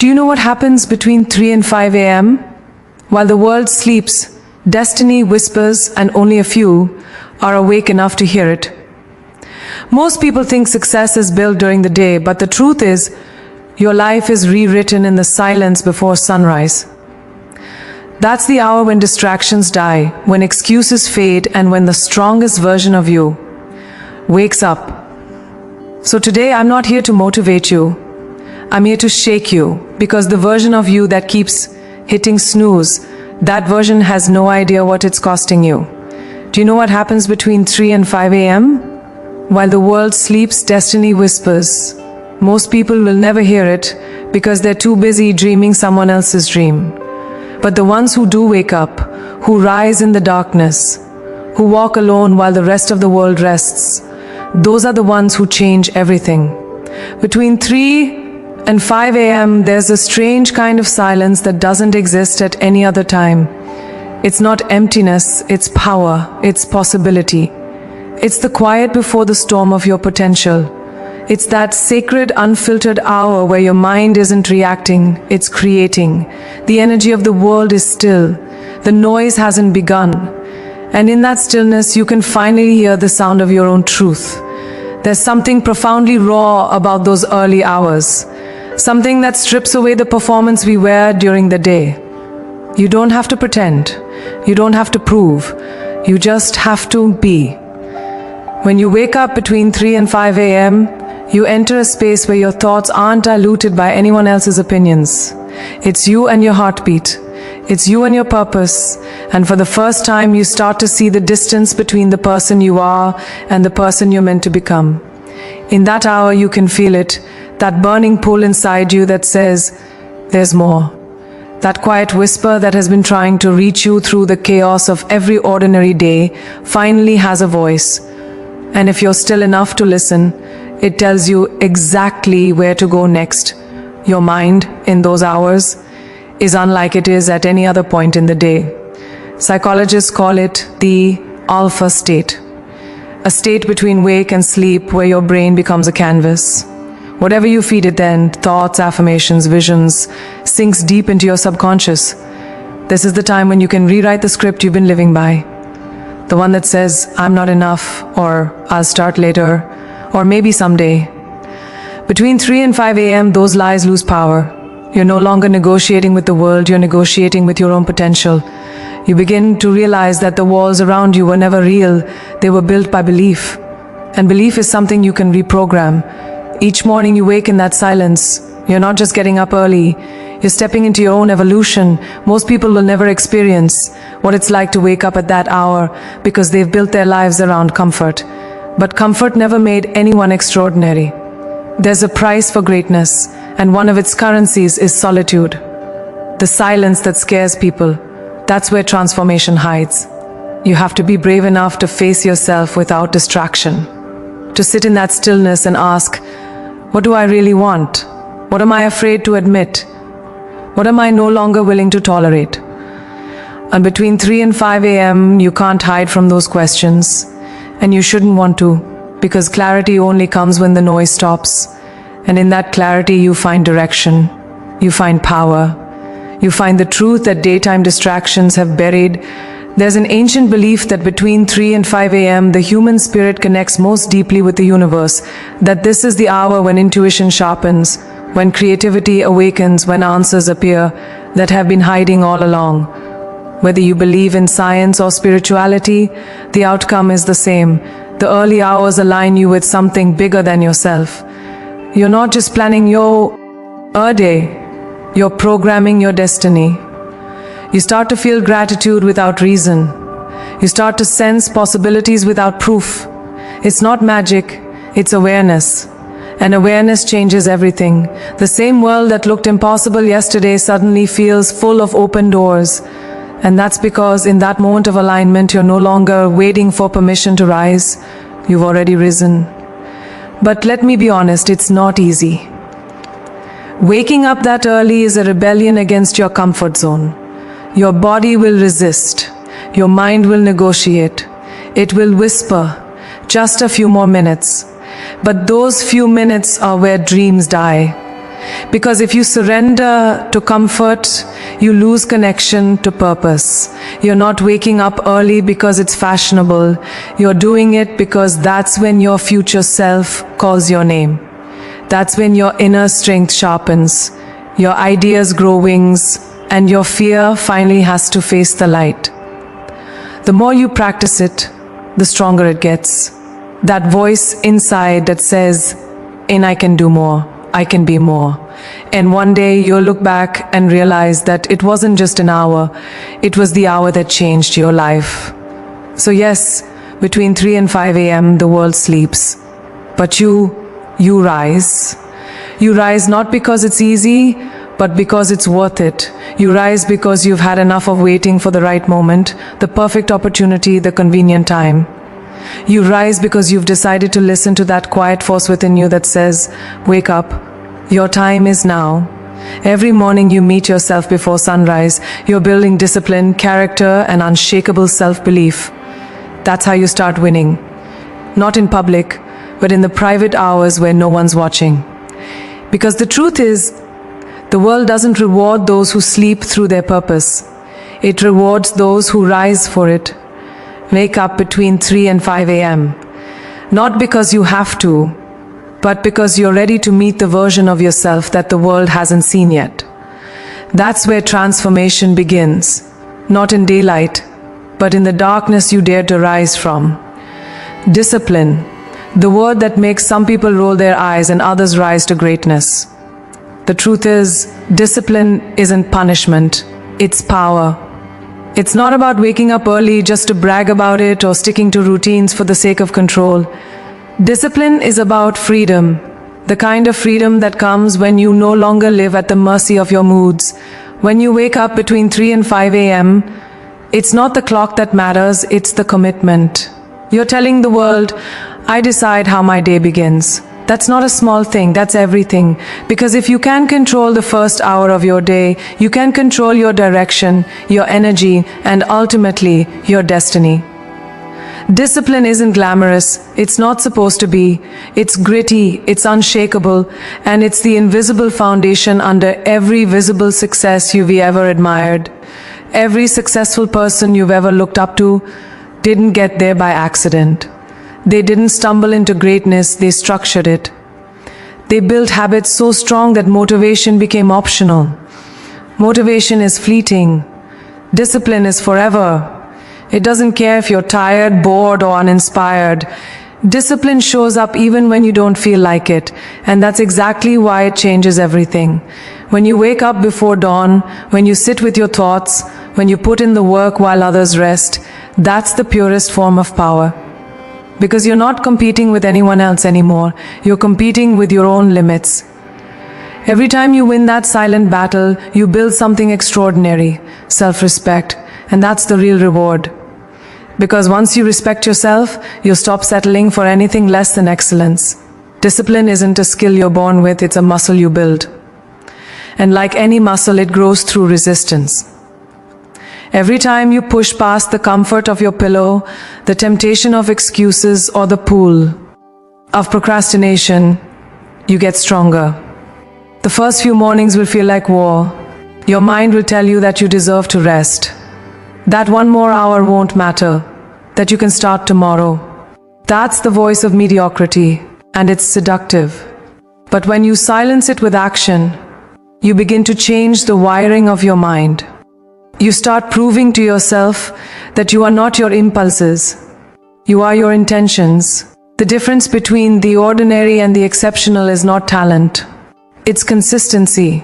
Do you know what happens between 3 and 5 a.m.? While the world sleeps, destiny whispers and only a few are awake enough to hear it. Most people think success is built during the day, but the truth is, your life is rewritten in the silence before sunrise. That's the hour when distractions die, when excuses fade, and when the strongest version of you wakes up. So today I'm not here to motivate you. I'm here to shake you, because the version of you that keeps hitting snooze, that version has no idea what it's costing you. Do you know what happens between 3 and 5 a.m.? While the world sleeps, destiny whispers. Most people will never hear it because they're too busy dreaming someone else's dream. But the ones who do wake up, who rise in the darkness, who walk alone while the rest of the world rests, those are the ones who change everything. Between 3 and 5 a.m., there's a strange kind of silence that doesn't exist at any other time. It's not emptiness, it's power, it's possibility. It's the quiet before the storm of your potential. It's that sacred, unfiltered hour where your mind isn't reacting, it's creating. The energy of the world is still. The noise hasn't begun. And in that stillness, you can finally hear the sound of your own truth. There's something profoundly raw about those early hours. Something that strips away the performance we wear during the day. You don't have to pretend. You don't have to prove. You just have to be. When you wake up between 3 and 5 a.m., you enter a space where your thoughts aren't diluted by anyone else's opinions. It's you and your heartbeat. It's you and your purpose. And for the first time, you start to see the distance between the person you are and the person you're meant to become. In that hour, you can feel it, that burning pull inside you that says, there's more. That quiet whisper that has been trying to reach you through the chaos of every ordinary day finally has a voice. And if you're still enough to listen, it tells you exactly where to go next. Your mind, in those hours, is unlike it is at any other point in the day. Psychologists call it the alpha state. A state between wake and sleep where your brain becomes a canvas. Whatever you feed it then, thoughts, affirmations, visions, sinks deep into your subconscious. This is the time when you can rewrite the script you've been living by. The one that says, I'm not enough, or I'll start later, or maybe someday. Between 3 and 5 a.m., those lies lose power. You're no longer negotiating with the world, you're negotiating with your own potential. You begin to realize that the walls around you were never real, they were built by belief. And belief is something you can reprogram. Each morning you wake in that silence. You're not just getting up early, you're stepping into your own evolution. Most people will never experience what it's like to wake up at that hour because they've built their lives around comfort. But comfort never made anyone extraordinary. There's a price for greatness, and one of its currencies is solitude. The silence that scares people, that's where transformation hides. You have to be brave enough to face yourself without distraction. To sit in that stillness and ask, what do I really want? What am I afraid to admit? What am I no longer willing to tolerate? And between 3 and 5 a.m., you can't hide from those questions. And you shouldn't want to, because clarity only comes when the noise stops. And in that clarity, you find direction. You find power. You find the truth that daytime distractions have buried. There's an ancient belief that between 3 and 5 a.m., the human spirit connects most deeply with the universe, that this is the hour when intuition sharpens, when creativity awakens, when answers appear that have been hiding all along. Whether you believe in science or spirituality, the outcome is the same. The early hours align you with something bigger than yourself. You're not just planning your day, you're programming your destiny. You start to feel gratitude without reason. You start to sense possibilities without proof. It's not magic, it's awareness. And awareness changes everything. The same world that looked impossible yesterday suddenly feels full of open doors. And that's because in that moment of alignment, you're no longer waiting for permission to rise. You've already risen. But let me be honest, it's not easy. Waking up that early is a rebellion against your comfort zone. Your body will resist. Your mind will negotiate. It will whisper, just a few more minutes. But those few minutes are where dreams die. Because if you surrender to comfort, you lose connection to purpose. You're not waking up early because it's fashionable. You're doing it because that's when your future self calls your name. That's when your inner strength sharpens, your ideas grow wings, and your fear finally has to face the light. The more you practice it, the stronger it gets. That voice inside that says, "And I can do more, I can be more." And one day you'll look back and realize that it wasn't just an hour, it was the hour that changed your life. So yes, between 3 and 5 a.m. the world sleeps. But you rise. You rise not because it's easy, but because it's worth it. You rise because you've had enough of waiting for the right moment, the perfect opportunity, the convenient time. You rise because you've decided to listen to that quiet force within you that says, "Wake up. Your time is now." Every morning you meet yourself before sunrise. You're building discipline, character, and unshakable self-belief. That's how you start winning. Not in public, but in the private hours where no one's watching. Because the truth is, the world doesn't reward those who sleep through their purpose. It rewards those who rise for it. Wake up between 3 and 5 a.m. Not because you have to, but because you're ready to meet the version of yourself that the world hasn't seen yet. That's where transformation begins. Not in daylight, but in the darkness you dare to rise from. Discipline, the word that makes some people roll their eyes and others rise to greatness. The truth is, discipline isn't punishment, it's power. It's not about waking up early just to brag about it or sticking to routines for the sake of control. Discipline is about freedom, the kind of freedom that comes when you no longer live at the mercy of your moods. When you wake up between 3 and 5 a.m., it's not the clock that matters, it's the commitment. You're telling the world, "I decide how my day begins." That's not a small thing, that's everything. Because if you can control the first hour of your day, you can control your direction, your energy, and ultimately, your destiny. Discipline isn't glamorous, it's not supposed to be. It's gritty, it's unshakable, and it's the invisible foundation under every visible success you've ever admired. Every successful person you've ever looked up to didn't get there by accident. They didn't stumble into greatness, they structured it. They built habits so strong that motivation became optional. Motivation is fleeting. Discipline is forever. It doesn't care if you're tired, bored, or uninspired. Discipline shows up even when you don't feel like it, and that's exactly why it changes everything. When you wake up before dawn, when you sit with your thoughts, when you put in the work while others rest, that's the purest form of power. Because you're not competing with anyone else anymore, you're competing with your own limits. Every time you win that silent battle, you build something extraordinary, self-respect, and that's the real reward. Because once you respect yourself, you stop settling for anything less than excellence. Discipline isn't a skill you're born with, it's a muscle you build. And like any muscle, it grows through resistance. Every time you push past the comfort of your pillow, the temptation of excuses, or the pull of procrastination, you get stronger. The first few mornings will feel like war. Your mind will tell you that you deserve to rest, that one more hour won't matter, that you can start tomorrow. That's the voice of mediocrity, and it's seductive. But when you silence it with action, you begin to change the wiring of your mind. You start proving to yourself that you are not your impulses. You are your intentions. The difference between the ordinary and the exceptional is not talent. It's consistency.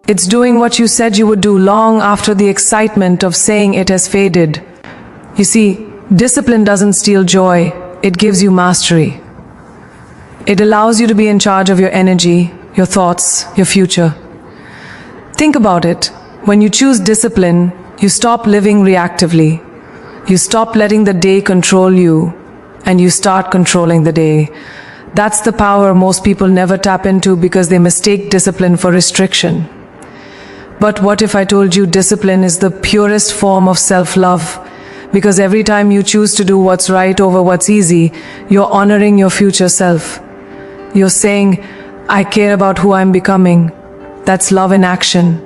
It's doing what you said you would do long after the excitement of saying it has faded. You see, discipline doesn't steal joy, it gives you mastery. It allows you to be in charge of your energy, your thoughts, your future. Think about it. When you choose discipline, you stop living reactively. You stop letting the day control you, and you start controlling the day. That's the power most people never tap into because they mistake discipline for restriction. But what if I told you discipline is the purest form of self-love? Because every time you choose to do what's right over what's easy, you're honoring your future self. You're saying, I care about who I'm becoming. That's love in action.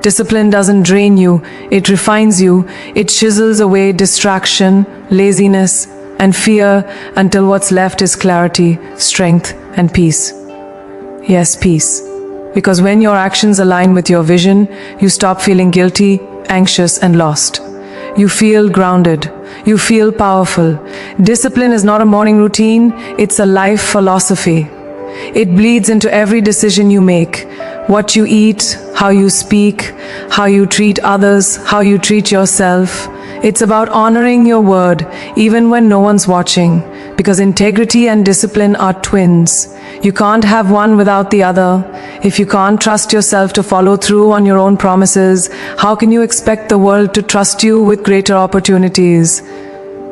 Discipline doesn't drain you, it refines you. It chisels away distraction, laziness, and fear until what's left is clarity, strength, and peace. Yes, peace. Because when your actions align with your vision, you stop feeling guilty, anxious, and lost. You feel grounded. You feel powerful. Discipline is not a morning routine, it's a life philosophy. It bleeds into every decision you make. What you eat, how you speak, how you treat others, how you treat yourself. It's about honoring your word, even when no one's watching. Because integrity and discipline are twins. You can't have one without the other. If you can't trust yourself to follow through on your own promises, how can you expect the world to trust you with greater opportunities?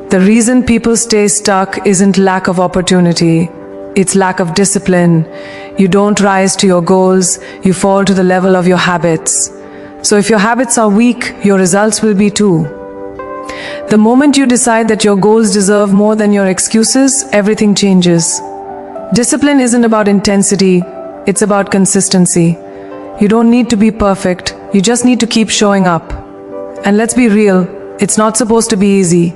The reason people stay stuck isn't lack of opportunity. It's lack of discipline. You don't rise to your goals, you fall to the level of your habits. So if your habits are weak, your results will be too. The moment you decide that your goals deserve more than your excuses, everything changes. Discipline isn't about intensity, it's about consistency. You don't need to be perfect, you just need to keep showing up. And let's be real, it's not supposed to be easy.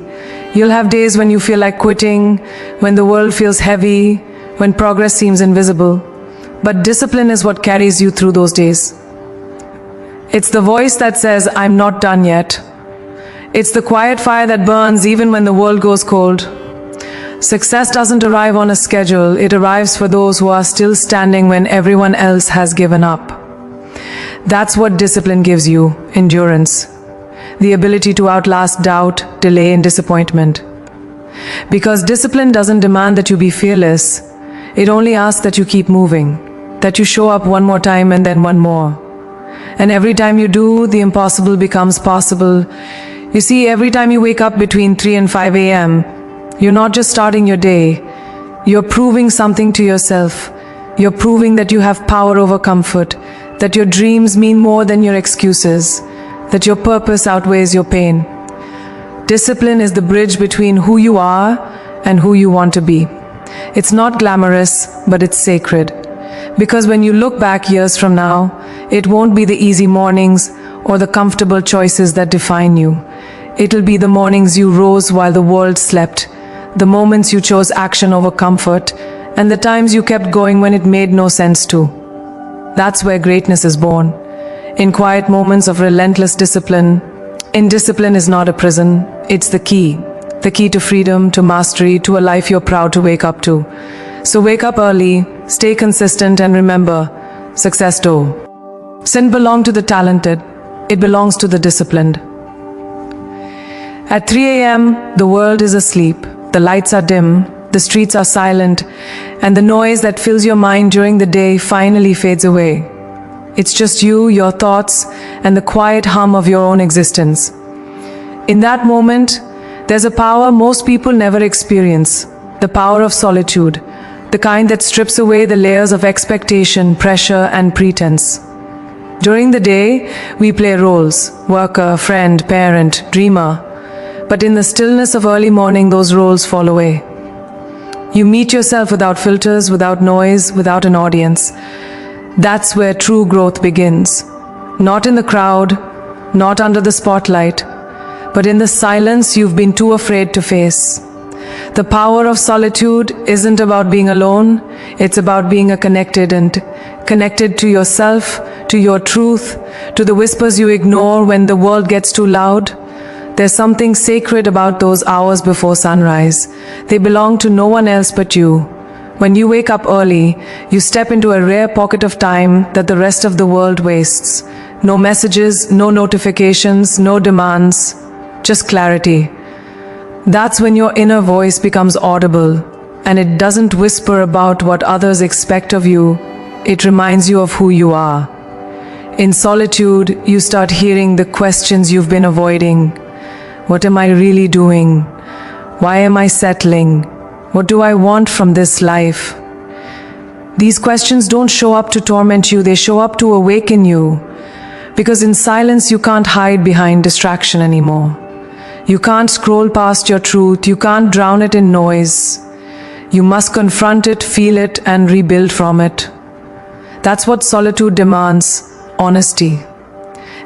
You'll have days when you feel like quitting, when the world feels heavy, when progress seems invisible. But discipline is what carries you through those days. It's the voice that says, I'm not done yet. It's the quiet fire that burns even when the world goes cold. Success doesn't arrive on a schedule, it arrives for those who are still standing when everyone else has given up. That's what discipline gives you, endurance. The ability to outlast doubt, delay, and disappointment. Because discipline doesn't demand that you be fearless, it only asks that you keep moving, that you show up one more time and then one more. And every time you do, the impossible becomes possible. You see, every time you wake up between 3 and 5 a.m., you're not just starting your day, you're proving something to yourself. You're proving that you have power over comfort, that your dreams mean more than your excuses, that your purpose outweighs your pain. Discipline is the bridge between who you are and who you want to be. It's not glamorous, but it's sacred. Because when you look back years from now, it won't be the easy mornings or the comfortable choices that define you. It'll be the mornings you rose while the world slept, the moments you chose action over comfort, and the times you kept going when it made no sense to. That's where greatness is born. In quiet moments of relentless discipline. Indiscipline is not a prison, it's the key to freedom, to mastery, to a life you're proud to wake up to. So wake up early, stay consistent, and remember, success doesn't belong to the talented, it belongs to the disciplined. At 3 a.m., the world is asleep, the lights are dim, the streets are silent, and the noise that fills your mind during the day finally fades away. It's just you, your thoughts, and the quiet hum of your own existence. In that moment, there's a power most people never experience, the power of solitude, the kind that strips away the layers of expectation, pressure, and pretense. During the day, we play roles, worker, friend, parent, dreamer. But in the stillness of early morning, those roles fall away. You meet yourself without filters, without noise, without an audience. That's where true growth begins. Not in the crowd, not under the spotlight, but in the silence you've been too afraid to face. The power of solitude isn't about being alone, it's about being connected to yourself, to your truth, to the whispers you ignore when the world gets too loud. There's something sacred about those hours before sunrise. They belong to no one else but you. When you wake up early, you step into a rare pocket of time that the rest of the world wastes. No messages, no notifications, no demands, just clarity. That's when your inner voice becomes audible, and it doesn't whisper about what others expect of you. It reminds you of who you are. In solitude, you start hearing the questions you've been avoiding. What am I really doing? Why am I settling? What do I want from this life? These questions don't show up to torment you, they show up to awaken you. Because in silence, you can't hide behind distraction anymore. You can't scroll past your truth, you can't drown it in noise. You must confront it, feel it, and rebuild from it. That's what solitude demands, honesty.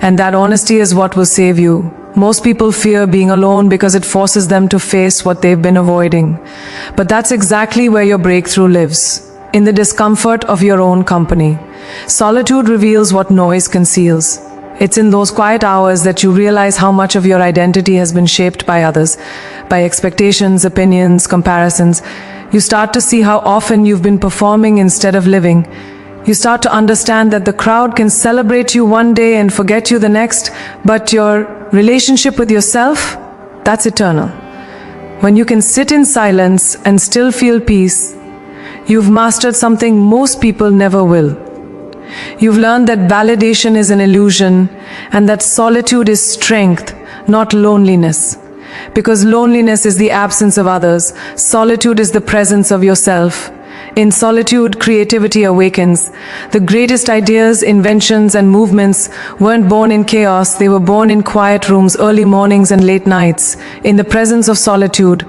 And that honesty is what will save you. Most people fear being alone because it forces them to face what they've been avoiding. But that's exactly where your breakthrough lives, in the discomfort of your own company. Solitude reveals what noise conceals. It's in those quiet hours that you realize how much of your identity has been shaped by others, by expectations, opinions, comparisons. You start to see how often you've been performing instead of living. You start to understand that the crowd can celebrate you one day and forget you the next, but your relationship with yourself, that's eternal. When you can sit in silence and still feel peace, you've mastered something most people never will. You've learned that validation is an illusion and that solitude is strength, not loneliness. Because loneliness is the absence of others, solitude is the presence of yourself. In solitude, creativity awakens. The greatest ideas, inventions, and movements weren't born in chaos, they were born in quiet rooms, early mornings and late nights. In the presence of solitude,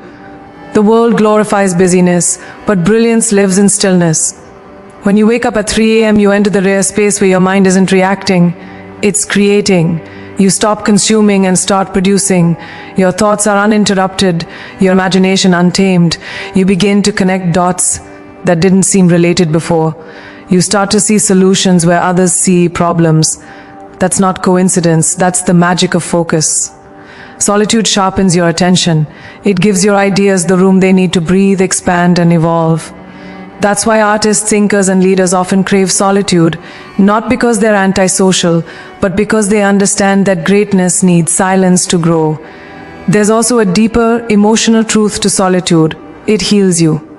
the world glorifies busyness, but brilliance lives in stillness. When you wake up at 3 a.m., you enter the rare space where your mind isn't reacting, it's creating. You stop consuming and start producing. Your thoughts are uninterrupted, your imagination untamed. You begin to connect dots that didn't seem related before. You start to see solutions where others see problems. That's not coincidence, that's the magic of focus. Solitude sharpens your attention. It gives your ideas the room they need to breathe, expand, and evolve. That's why artists, thinkers, and leaders often crave solitude, not because they're antisocial, but because they understand that greatness needs silence to grow. There's also a deeper, emotional truth to solitude. It heals you.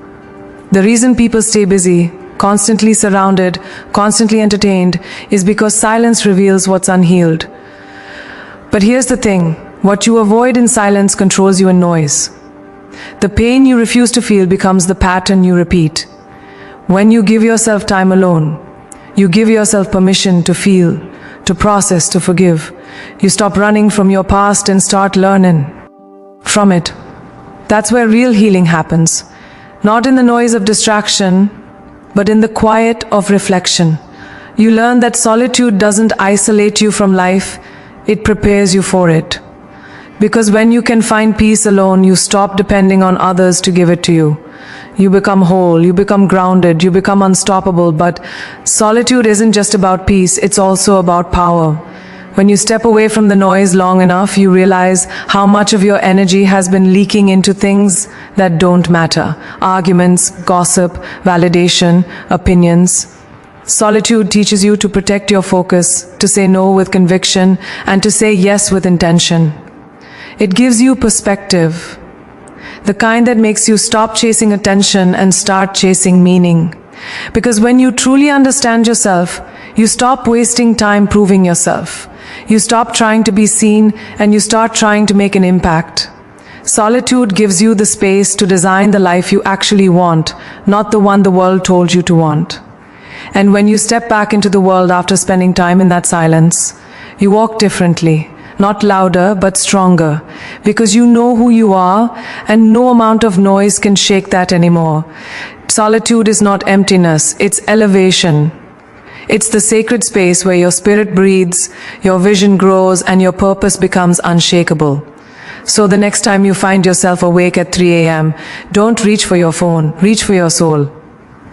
The reason people stay busy, constantly surrounded, constantly entertained, is because silence reveals what's unhealed. But here's the thing, what you avoid in silence controls you in noise. The pain you refuse to feel becomes the pattern you repeat. When you give yourself time alone, you give yourself permission to feel, to process, to forgive. You stop running from your past and start learning from it. That's where real healing happens. Not in the noise of distraction, but in the quiet of reflection. You learn that solitude doesn't isolate you from life, it prepares you for it. Because when you can find peace alone, you stop depending on others to give it to you. You become whole, you become grounded, you become unstoppable. But solitude isn't just about peace, it's also about power. When you step away from the noise long enough, you realize how much of your energy has been leaking into things that don't matter. Arguments, gossip, validation, opinions. Solitude teaches you to protect your focus, to say no with conviction, and to say yes with intention. It gives you perspective, the kind that makes you stop chasing attention and start chasing meaning. Because when you truly understand yourself, you stop wasting time proving yourself. You stop trying to be seen and you start trying to make an impact. Solitude gives you the space to design the life you actually want, not the one the world told you to want. And when you step back into the world after spending time in that silence, you walk differently. Not louder, but stronger, because you know who you are, and no amount of noise can shake that anymore. Solitude is not emptiness, it's elevation. It's the sacred space where your spirit breathes, your vision grows, and your purpose becomes unshakable. So the next time you find yourself awake at 3 a.m., don't reach for your phone, reach for your soul.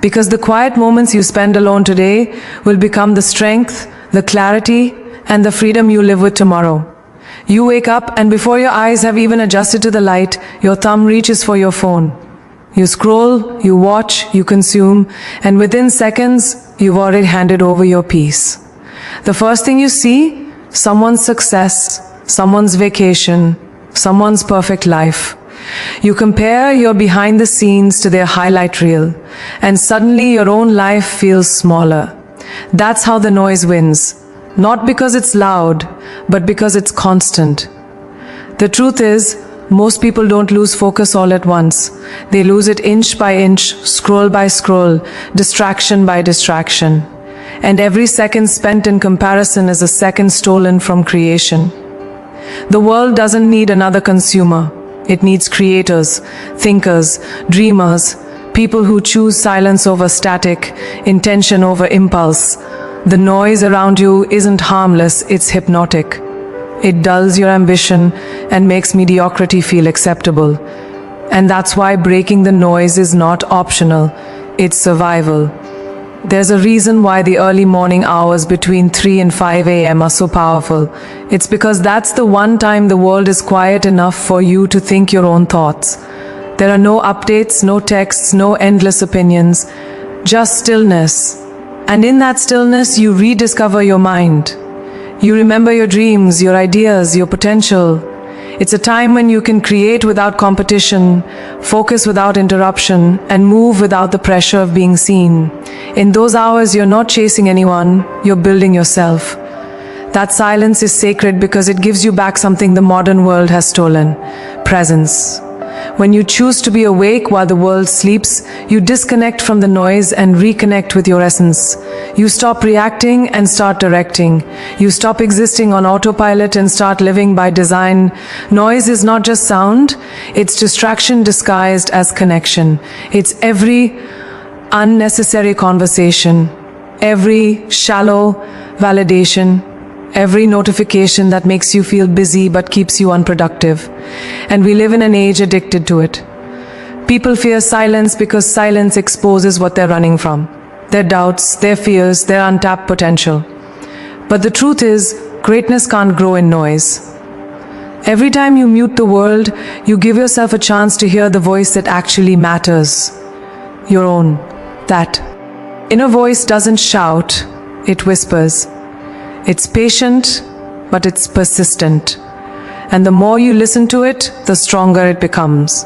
Because the quiet moments you spend alone today will become the strength, the clarity, and the freedom you live with tomorrow. You wake up and before your eyes have even adjusted to the light, your thumb reaches for your phone. You scroll, you watch, you consume, and within seconds, you've already handed over your peace. The first thing you see, someone's success, someone's vacation, someone's perfect life. You compare your behind the scenes to their highlight reel, and suddenly your own life feels smaller. That's how the noise wins. Not because it's loud, but because it's constant. The truth is, most people don't lose focus all at once. They lose it inch by inch, scroll by scroll, distraction by distraction. And every second spent in comparison is a second stolen from creation. The world doesn't need another consumer. It needs creators, thinkers, dreamers, People who choose silence over static, intention over impulse. The noise around you isn't harmless, it's hypnotic. It dulls your ambition and makes mediocrity feel acceptable. And that's why breaking the noise is not optional, it's survival. There's a reason why the early morning hours between 3 and 5 a.m. are so powerful. It's because that's the one time the world is quiet enough for you to think your own thoughts. There are no updates, no texts, no endless opinions, just stillness. And in that stillness, you rediscover your mind. You remember your dreams, your ideas, your potential. It's a time when you can create without competition, focus without interruption, and move without the pressure of being seen. In those hours, you're not chasing anyone, you're building yourself. That silence is sacred because it gives you back something the modern world has stolen: presence. When you choose to be awake while the world sleeps, you disconnect from the noise and reconnect with your essence. You stop reacting and start directing. You stop existing on autopilot and start living by design. Noise is not just sound, it's distraction disguised as connection. It's every unnecessary conversation, every shallow validation, every notification that makes you feel busy but keeps you unproductive. And we live in an age addicted to it. People fear silence because silence exposes what they're running from: their doubts, their fears, their untapped potential. But the truth is, greatness can't grow in noise. Every time you mute the world, you give yourself a chance to hear the voice that actually matters. Your own. That inner voice doesn't shout, it whispers. It's patient, but it's persistent. And the more you listen to it, the stronger it becomes.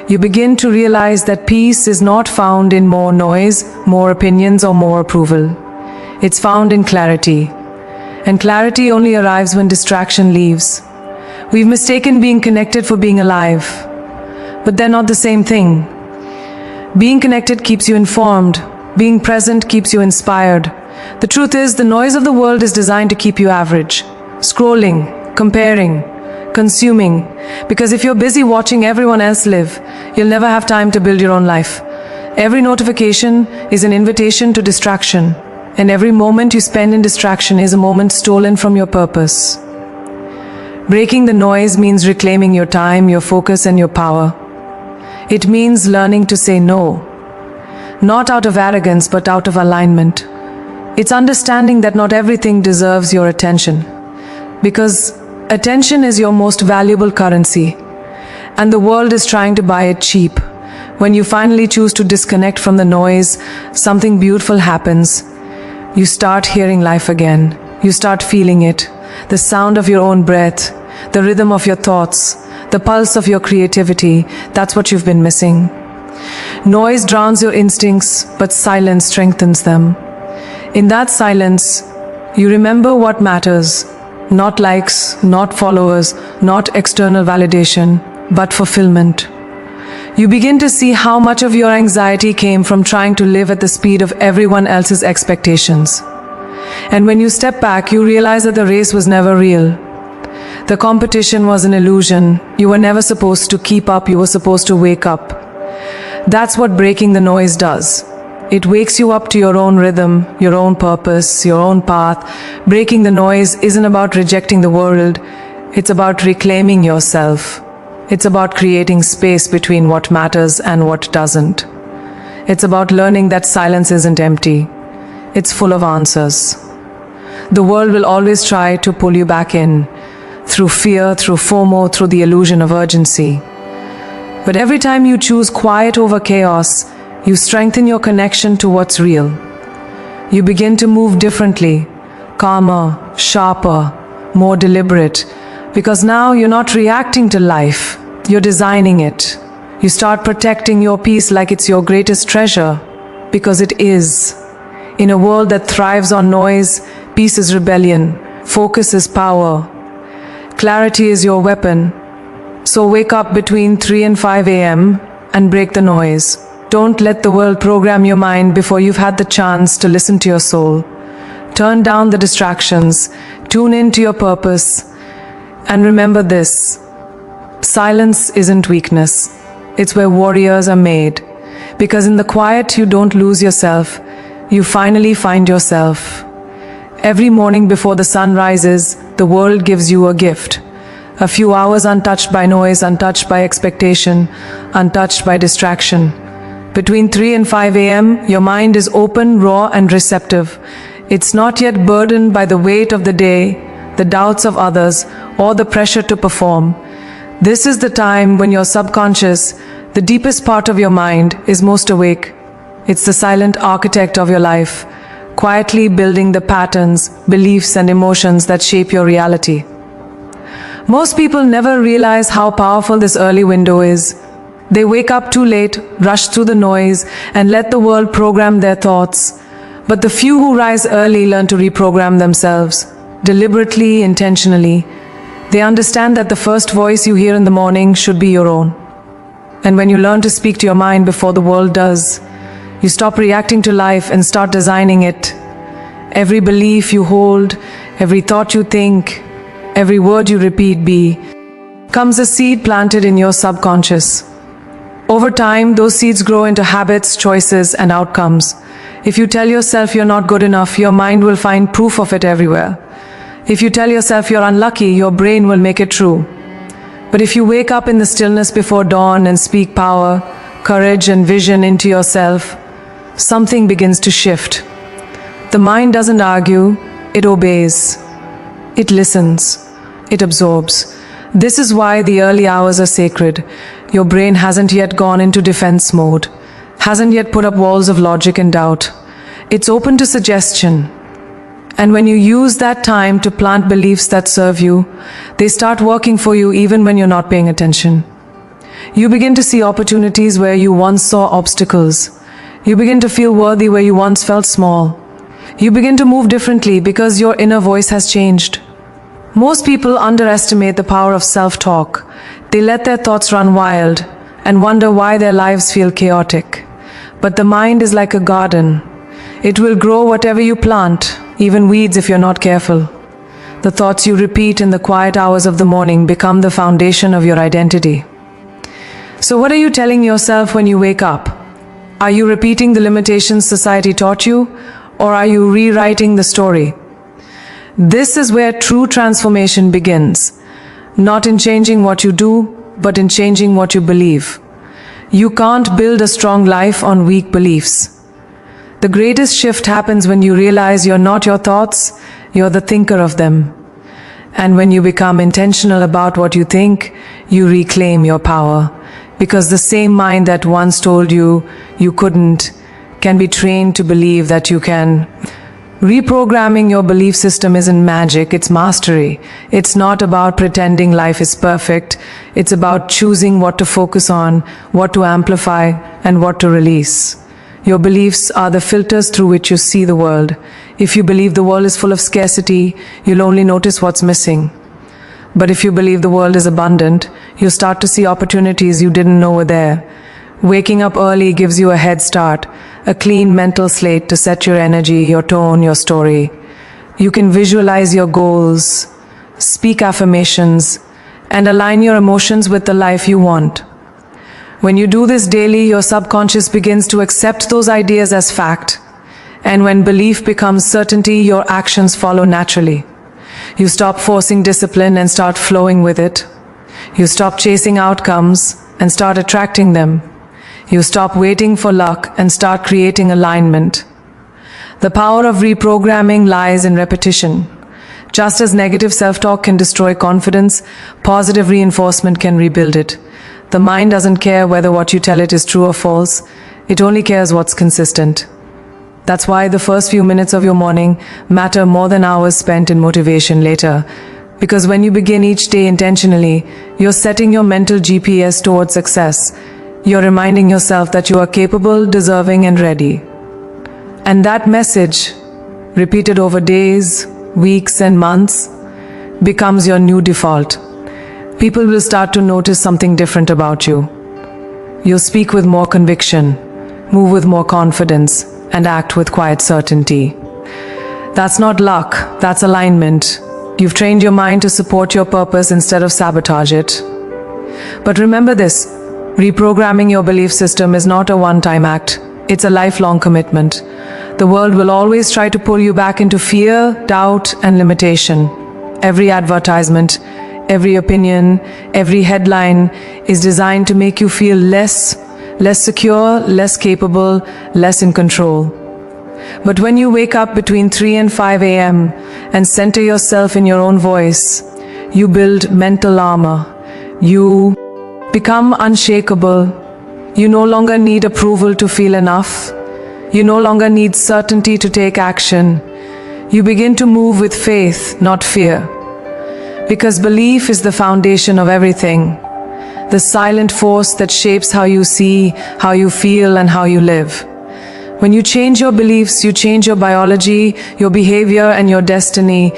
You begin to realize that peace is not found in more noise, more opinions, or more approval. It's found in clarity. And clarity only arrives when distraction leaves. We've mistaken being connected for being alive. But they're not the same thing. Being connected keeps you informed. Being present keeps you inspired. The truth is, the noise of the world is designed to keep you average. Scrolling, comparing, consuming. Because if you're busy watching everyone else live, you'll never have time to build your own life. Every notification is an invitation to distraction. And every moment you spend in distraction is a moment stolen from your purpose. Breaking the noise means reclaiming your time, your focus, and your power. It means learning to say no. Not out of arrogance, but out of alignment. It's understanding that not everything deserves your attention. Because attention is your most valuable currency. And the world is trying to buy it cheap. When you finally choose to disconnect from the noise, something beautiful happens. You start hearing life again. You start feeling it. The sound of your own breath, the rhythm of your thoughts, the pulse of your creativity. That's what you've been missing. Noise drowns your instincts, but silence strengthens them. In that silence, you remember what matters. Not likes, not followers, not external validation, but fulfillment. You begin to see how much of your anxiety came from trying to live at the speed of everyone else's expectations. And when you step back, you realize that the race was never real. The competition was an illusion. You were never supposed to keep up, you were supposed to wake up. That's what breaking the noise does. It wakes you up to your own rhythm, your own purpose, your own path. Breaking the noise isn't about rejecting the world. It's about reclaiming yourself. It's about creating space between what matters and what doesn't. It's about learning that silence isn't empty. It's full of answers. The world will always try to pull you back in, through fear, through FOMO, through the illusion of urgency. But every time you choose quiet over chaos, you strengthen your connection to what's real. You begin to move differently, calmer, sharper, more deliberate, because now you're not reacting to life, you're designing it. You start protecting your peace like it's your greatest treasure, because it is. In a world that thrives on noise, peace is rebellion, focus is power, clarity is your weapon. So wake up between 3 and 5 a.m. and break the noise. Don't let the world program your mind before you've had the chance to listen to your soul. Turn down the distractions, tune in to your purpose, and remember this: silence isn't weakness. It's where warriors are made. Because in the quiet, you don't lose yourself. You finally find yourself. Every morning before the sun rises, the world gives you a gift. A few hours untouched by noise, untouched by expectation, untouched by distraction. Between 3 and 5 a.m., your mind is open, raw, and receptive. It's not yet burdened by the weight of the day, the doubts of others, or the pressure to perform. This is the time when your subconscious, the deepest part of your mind, is most awake. It's the silent architect of your life, quietly building the patterns, beliefs, and emotions that shape your reality. Most people never realize how powerful this early window is. They wake up too late, rush through the noise, and let the world program their thoughts. But the few who rise early learn to reprogram themselves, deliberately, intentionally. They understand that the first voice you hear in the morning should be your own. And when you learn to speak to your mind before the world does, you stop reacting to life and start designing it. Every belief you hold, every thought you think, every word you repeat becomes a seed planted in your subconscious. Over time, those seeds grow into habits, choices, and outcomes. If you tell yourself you're not good enough, your mind will find proof of it everywhere. If you tell yourself you're unlucky, your brain will make it true. But if you wake up in the stillness before dawn and speak power, courage, and vision into yourself, something begins to shift. The mind doesn't argue, it obeys. It listens. It absorbs. This is why the early hours are sacred. Your brain hasn't yet gone into defense mode, hasn't yet put up walls of logic and doubt. It's open to suggestion. And when you use that time to plant beliefs that serve you, they start working for you even when you're not paying attention. You begin to see opportunities where you once saw obstacles. You begin to feel worthy where you once felt small. You begin to move differently because your inner voice has changed. Most people underestimate the power of self-talk. They let their thoughts run wild and wonder why their lives feel chaotic. But the mind is like a garden. It will grow whatever you plant, even weeds if you're not careful. The thoughts you repeat in the quiet hours of the morning become the foundation of your identity. So what are you telling yourself when you wake up? Are you repeating the limitations society taught you, or are you rewriting the story? This is where true transformation begins. Not in changing what you do, but in changing what you believe. You can't build a strong life on weak beliefs. The greatest shift happens when you realize you're not your thoughts, you're the thinker of them. And when you become intentional about what you think, you reclaim your power. Because the same mind that once told you you couldn't can be trained to believe that you can. Reprogramming your belief system isn't magic, it's mastery. It's not about pretending life is perfect. It's about choosing what to focus on, what to amplify, and what to release. Your beliefs are the filters through which you see the world. If you believe the world is full of scarcity, you'll only notice what's missing. But if you believe the world is abundant, you start to see opportunities you didn't know were there. Waking up early gives you a head start, a clean mental slate to set your energy, your tone, your story. You can visualize your goals, speak affirmations, and align your emotions with the life you want. When you do this daily, your subconscious begins to accept those ideas as fact. And when belief becomes certainty, your actions follow naturally. You stop forcing discipline and start flowing with it. You stop chasing outcomes and start attracting them. You stop waiting for luck and start creating alignment. The power of reprogramming lies in repetition. Just as negative self-talk can destroy confidence, positive reinforcement can rebuild it. The mind doesn't care whether what you tell it is true or false. It only cares what's consistent. That's why the first few minutes of your morning matter more than hours spent in motivation later. Because when you begin each day intentionally, you're setting your mental GPS towards success. You're reminding yourself that you are capable, deserving, and ready. And that message, repeated over days, weeks, and months, becomes your new default. People will start to notice something different about you. You'll speak with more conviction, move with more confidence, and act with quiet certainty. That's not luck, that's alignment. You've trained your mind to support your purpose instead of sabotage it. But remember this, Reprogramming your belief system is not a one-time act. It's a lifelong commitment. The world will always try to pull you back into fear, doubt, and limitation. Every advertisement, every opinion, every headline is designed to make you feel less secure, less capable, less in control. But when you wake up between 3 and 5 a.m. and center yourself in your own voice, you build mental armor. You become unshakable. You no longer need approval to feel enough. You no longer need certainty to take action. You begin to move with faith, not fear. Because belief is the foundation of everything. The silent force that shapes how you see, how you feel, and how you live. When you change your beliefs, you change your biology, your behavior, and your destiny.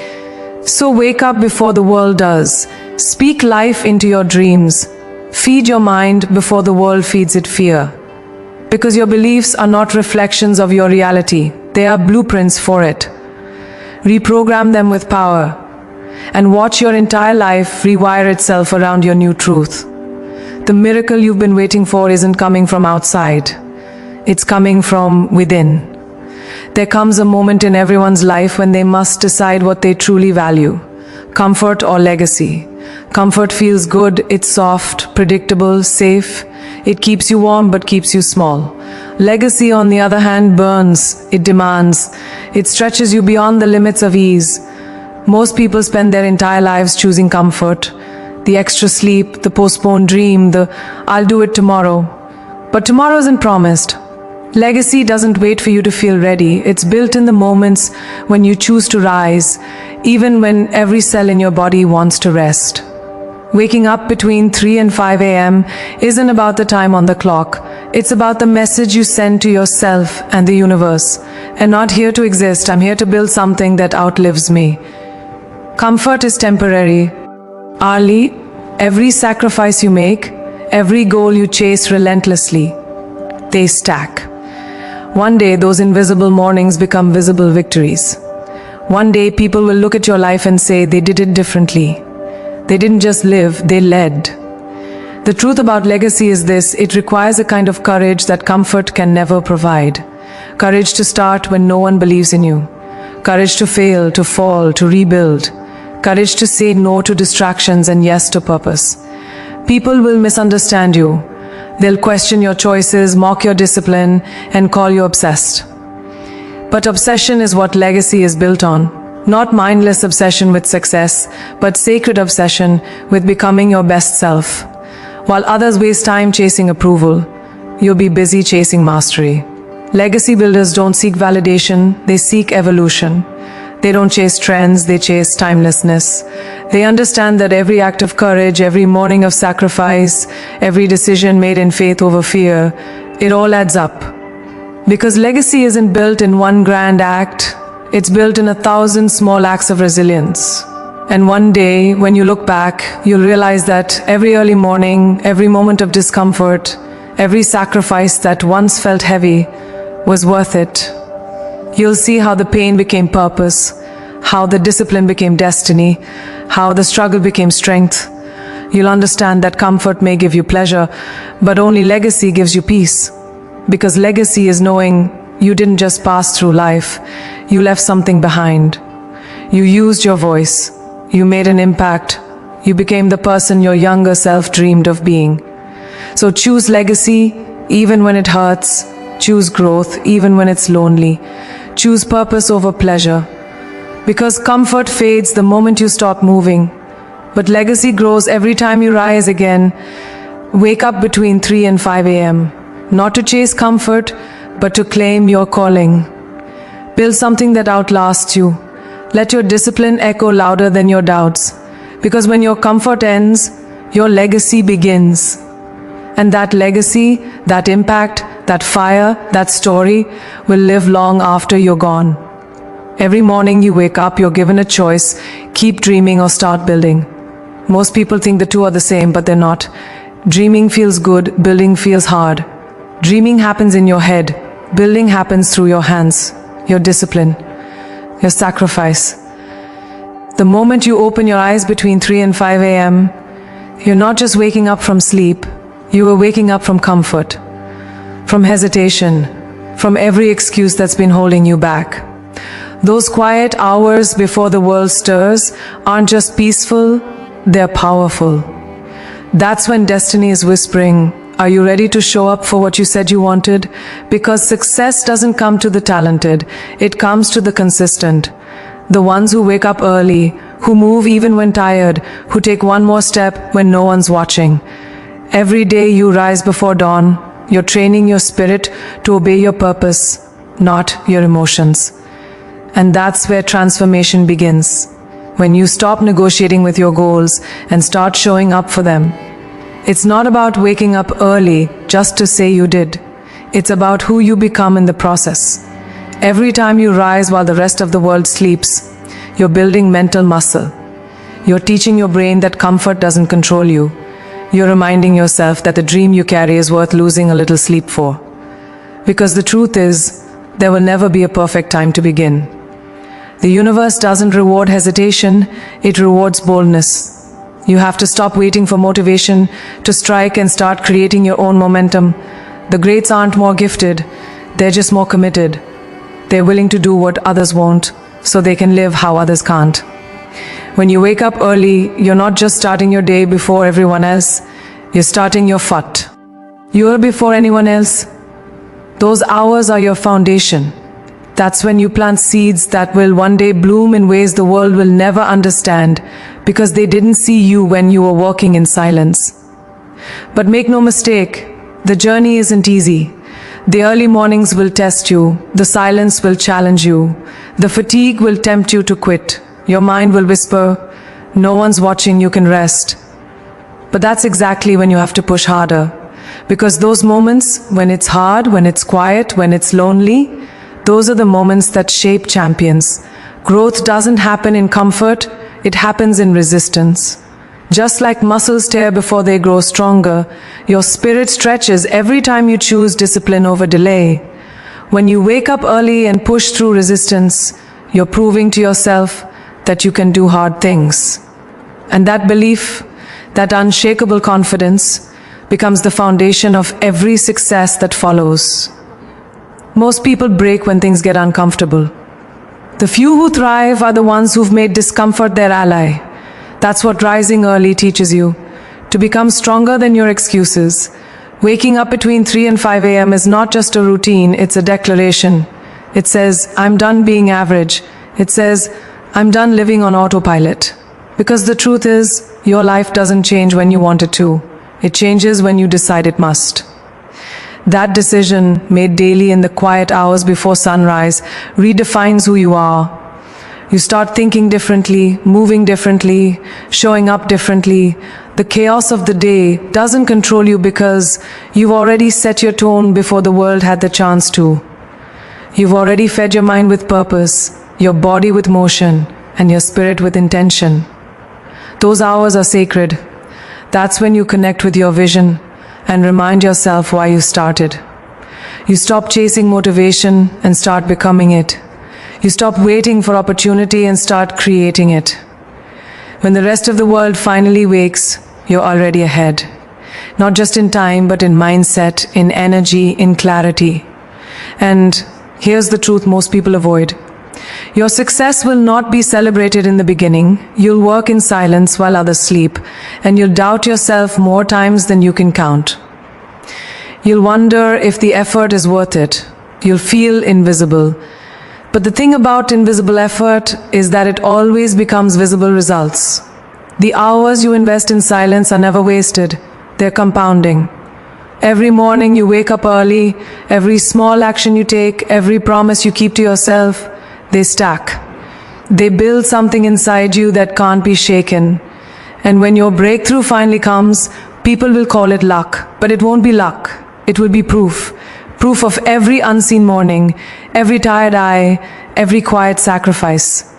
So wake up before the world does. Speak life into your dreams. Feed your mind before the world feeds it fear. Because your beliefs are not reflections of your reality. They are blueprints for it. Reprogram them with power. And watch your entire life rewire itself around your new truth. The miracle you've been waiting for isn't coming from outside. It's coming from within. There comes a moment in everyone's life when they must decide what they truly value. Comfort or legacy. Comfort feels good, it's soft, predictable, safe. It keeps you warm but keeps you small. Legacy, on the other hand, burns, it demands. It stretches you beyond the limits of ease. Most people spend their entire lives choosing comfort. The extra sleep, the postponed dream, the "I'll do it tomorrow." But tomorrow isn't promised. Legacy doesn't wait for you to feel ready. It's built in the moments when you choose to rise, even when every cell in your body wants to rest. Waking up between 3 and 5 a.m. isn't about the time on the clock. It's about the message you send to yourself and the universe. I'm not here to exist. I'm here to build something that outlives me. Comfort is temporary. Hourly, every sacrifice you make, every goal you chase relentlessly, they stack. One day, those invisible mornings become visible victories. One day, people will look at your life and say they did it differently. They didn't just live, they led. The truth about legacy is this: it requires a kind of courage that comfort can never provide. Courage to start when no one believes in you. Courage to fail, to fall, to rebuild. Courage to say no to distractions and yes to purpose. People will misunderstand you. They'll question your choices, mock your discipline, and call you obsessed. But obsession is what legacy is built on. Not mindless obsession with success, but sacred obsession with becoming your best self. While others waste time chasing approval, you'll be busy chasing mastery. Legacy builders don't seek validation, they seek evolution. They don't chase trends, they chase timelessness. They understand that every act of courage, every morning of sacrifice, every decision made in faith over fear, it all adds up. Because legacy isn't built in one grand act, it's built in 1,000 small acts of resilience. And one day, when you look back, you'll realize that every early morning, every moment of discomfort, every sacrifice that once felt heavy was worth it. You'll see how the pain became purpose, how the discipline became destiny, how the struggle became strength. You'll understand that comfort may give you pleasure, but only legacy gives you peace. Because legacy is knowing you didn't just pass through life, you left something behind. You used your voice, you made an impact, you became the person your younger self dreamed of being. So choose legacy even when it hurts, choose growth even when it's lonely. Choose purpose over pleasure. Because comfort fades the moment you stop moving, but legacy grows every time you rise again. Wake up between 3 and 5 a.m. Not to chase comfort, but to claim your calling. Build something that outlasts you. Let your discipline echo louder than your doubts. Because when your comfort ends, your legacy begins. And that legacy, that impact, that fire, that story will live long after you're gone. Every morning you wake up, you're given a choice: keep dreaming or start building. Most people think the two are the same, but they're not. Dreaming feels good, building feels hard. Dreaming happens in your head, building happens through your hands, your discipline, your sacrifice. The moment you open your eyes between 3 and 5 a.m., you're not just waking up from sleep, You were waking up from comfort, from hesitation, from every excuse that's been holding you back. Those quiet hours before the world stirs aren't just peaceful, they're powerful. That's when destiny is whispering, are you ready to show up for what you said you wanted? Because success doesn't come to the talented, it comes to the consistent. The ones who wake up early, who move even when tired, who take one more step when no one's watching. Every day you rise before dawn, you're training your spirit to obey your purpose, not your emotions. And that's where transformation begins. When you stop negotiating with your goals and start showing up for them. It's not about waking up early just to say you did. It's about who you become in the process. Every time you rise while the rest of the world sleeps, you're building mental muscle. You're teaching your brain that comfort doesn't control you. You're reminding yourself that the dream you carry is worth losing a little sleep for. Because the truth is, there will never be a perfect time to begin. The universe doesn't reward hesitation, it rewards boldness. You have to stop waiting for motivation to strike and start creating your own momentum. The greats aren't more gifted, they're just more committed. They're willing to do what others won't, so they can live how others can't. When you wake up early, you're not just starting your day before everyone else, you're starting your fut. You're before anyone else. Those hours are your foundation. That's when you plant seeds that will one day bloom in ways the world will never understand because they didn't see you when you were walking in silence. But make no mistake, the journey isn't easy. The early mornings will test you, the silence will challenge you, the fatigue will tempt you to quit. Your mind will whisper, no one's watching, you can rest. But that's exactly when you have to push harder. Because those moments, when it's hard, when it's quiet, when it's lonely, those are the moments that shape champions. Growth doesn't happen in comfort, it happens in resistance. Just like muscles tear before they grow stronger, your spirit stretches every time you choose discipline over delay. When you wake up early and push through resistance, you're proving to yourself that you can do hard things. And that belief, that unshakable confidence, becomes the foundation of every success that follows. Most people break when things get uncomfortable. The few who thrive are the ones who've made discomfort their ally. That's what rising early teaches you, to become stronger than your excuses. Waking up between 3 and 5 a.m. is not just a routine, it's a declaration. It says, I'm done being average. It says, I'm done living on autopilot. Because the truth is, your life doesn't change when you want it to. It changes when you decide it must. That decision, made daily in the quiet hours before sunrise, redefines who you are. You start thinking differently, moving differently, showing up differently. The chaos of the day doesn't control you because you've already set your tone before the world had the chance to. You've already fed your mind with purpose, your body with motion, and your spirit with intention. Those hours are sacred. That's when you connect with your vision and remind yourself why you started. You stop chasing motivation and start becoming it. You stop waiting for opportunity and start creating it. When the rest of the world finally wakes, you're already ahead. Not just in time, but in mindset, in energy, in clarity. And here's the truth most people avoid. Your success will not be celebrated in the beginning. You'll work in silence while others sleep, and you'll doubt yourself more times than you can count. You'll wonder if the effort is worth it. You'll feel invisible. But the thing about invisible effort is that it always becomes visible results. The hours you invest in silence are never wasted. They're compounding. Every morning you wake up early, every small action you take, every promise you keep to yourself, they stack. They build something inside you that can't be shaken. And when your breakthrough finally comes, people will call it luck. But it won't be luck. It will be proof. Proof of every unseen morning, every tired eye, every quiet sacrifice.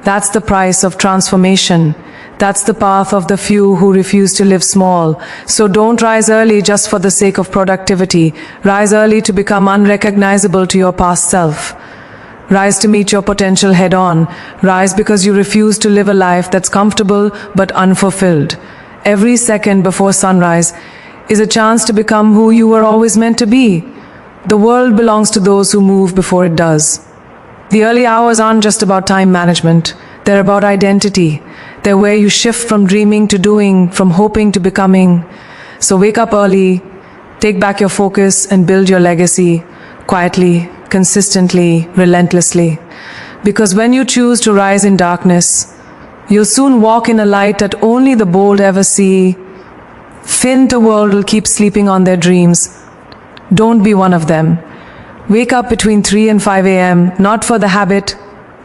That's the price of transformation. That's the path of the few who refuse to live small. So don't rise early just for the sake of productivity. Rise early to become unrecognizable to your past self. Rise to meet your potential head on. Rise because you refuse to live a life that's comfortable but unfulfilled. Every second before sunrise is a chance to become who you were always meant to be. The world belongs to those who move before it does. The early hours aren't just about time management. They're about identity. They're where you shift from dreaming to doing, from hoping to becoming. So wake up early, take back your focus, and build your legacy quietly, consistently, relentlessly. Because when you choose to rise in darkness, you'll soon walk in a light that only the bold ever see. The world will keep sleeping on their dreams. Don't be one of them. Wake up between 3 and 5 a.m., not for the habit,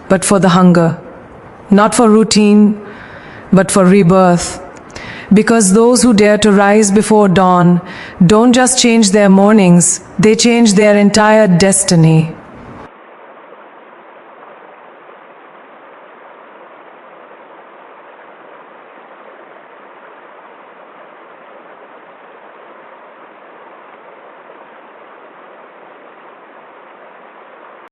but for the hunger. Not for routine, but for rebirth. Because those who dare to rise before dawn don't just change their mornings, they change their entire destiny.